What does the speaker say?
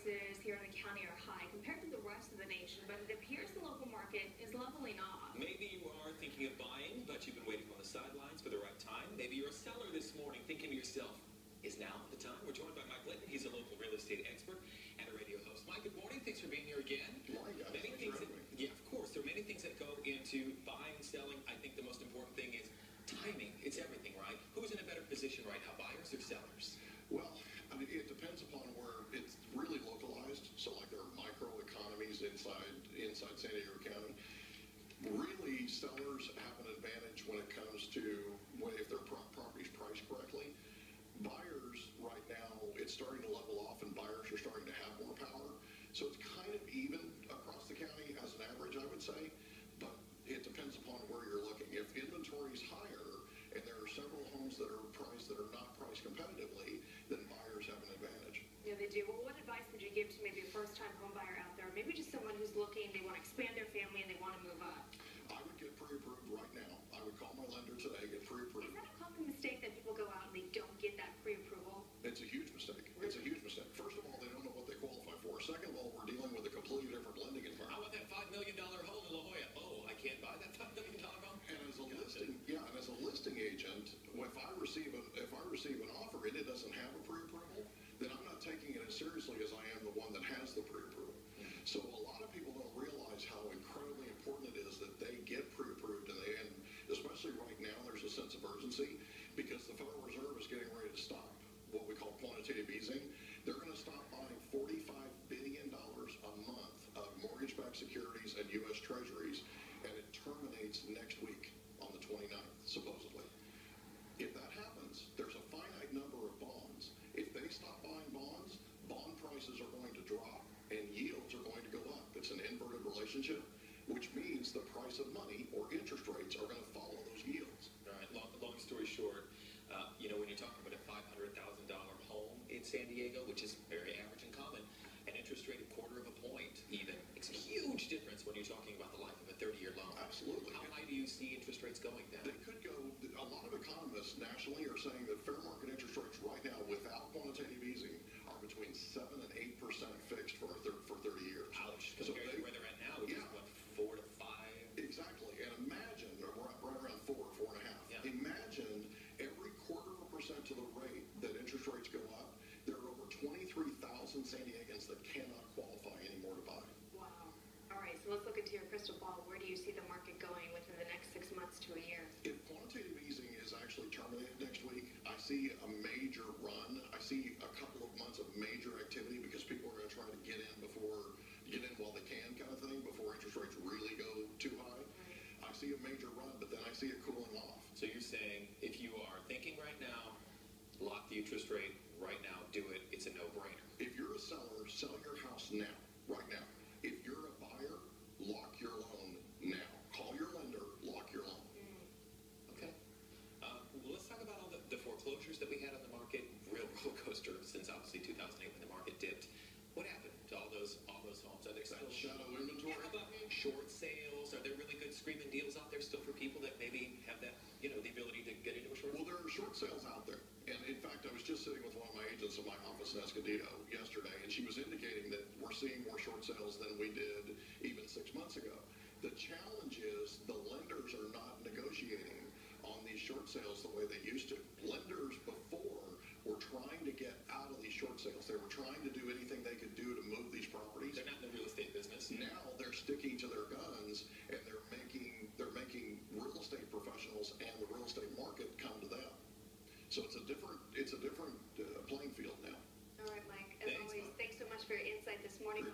prices here in the county are high compared to the rest of the nation, but it appears the local market is leveling off. Maybe you are thinking of buying, but you've been waiting on the sidelines for the right time. Maybe you're a seller this morning thinking to yourself, is now the time? We're joined by Mike Litton. He's a local real estate expert and a radio host. Mike, good morning. Thanks for being here again. Good morning, guys. Yeah, of course. There are many things that go into buying and selling. I think the most important thing is timing. It's everything, right? Who's in a better position right now, buyers or sellers? Well, I mean, it depends upon where it's really localized. So, like, there are micro economies inside San Diego County. Really, sellers have an advantage when it comes to if their property's priced correctly. Buyers right now, it's starting to level off, and buyers are starting to have more power. So it's kind of even across the county as an average, I would say. But it depends upon where you're looking. If inventory's higher and there are several homes that are not priced competitively, then buyers have an advantage. Yeah, they do. Well, what advice would you give to maybe a first-time home buyer out there? Maybe just someone who's looking, they want to expand their family, and they want to move up. I would get pre-approved right now. I would call my lender today, get pre-approved. Is that a common mistake that people go out and they don't get that pre-approval? It's a huge mistake. It's a huge mistake. First of all, they don't know what they qualify for. Second of all, we're dealing with a completely different lending environment. I want that $5 million home in La Jolla. Oh, I can't buy that $5 million home? And as a listing agent, if I receive an offer and it doesn't have a pre-approval, then I'm not taking it as seriously as I am the one that has the pre-approval. So a lot of people don't realize how incredibly important it is that they get pre-approved, and especially right now, there's a sense of urgency because the Federal Reserve is getting ready to stop what we call quantitative easing. They're going to stop buying $45 billion a month of mortgage-backed securities and U.S. Treasuries, and it terminates next week on the 29th, supposedly. If that happens, there's a finite number of bonds. If they stop buying bonds, bond prices are going to drop and yields are going to go up. It's an inverted relationship, which means the price of money or interest rates are going to follow those yields. All right, long story short, when you're talking about a $500,000 home in San Diego, which is very average and common, an interest rate a quarter of a point even, it's a huge difference when you're talking about the life of a 30-year loan. Absolutely. How high do you see interest rates going down? They could go, a lot of economists nationally are saying that fair market interest rates right now without quantitative easing are between 7 and 8% fixed for 30 years. Ouch, compared to where they're at now, which is what, 4 to 5? Exactly, and imagine, right around 4 or 4.5. Yeah. Imagine every quarter of a percent to the rate that interest rates go up, there are over 23,000 San Diegans that cannot qualify anymore to buy. Wow. All right, so let's look into your crystal ball. Where do you see the market going within the next 6 months to a year? If quantitative easing is actually terminated next week, I see a major run. I see a couple of months of major activity because people are going to try to get in while they can kind of thing before interest rates really go too high. Right. I see a major run, but then I see it cooling off. So you're saying if you are thinking right now, lock the interest rate right now, do it. It's a no-brainer. If you're a seller, sell your house now, right now. If you're a buyer, lock your loan now. Call your lender, lock your loan. Okay. Well, let's talk about all the foreclosures that we had on the market. Real roller coaster since obviously 2008 when the market dipped. What happened to all those homes? Are there still shadow inventory? How about short sales? Are there really good screaming deals out there still for people that maybe have that, the ability to get into a short sale? Well, there are short sales out there. And in fact, I was just sitting with one of my agents in my office in Escondido yesterday, and she was indicating that we're seeing more short sales than we did even 6 months ago. The challenge is the lenders are not negotiating on these short sales the way they used to. Lenders before were trying to get out of these short sales. They were trying to do anything they could do to move these properties. They're not in the real estate business. Now they're sticking to their guns, and they're making real estate professionals and the real estate market come to them. So it's a different playing field now. All right, Mike. As always, thanks so much for your insight this morning.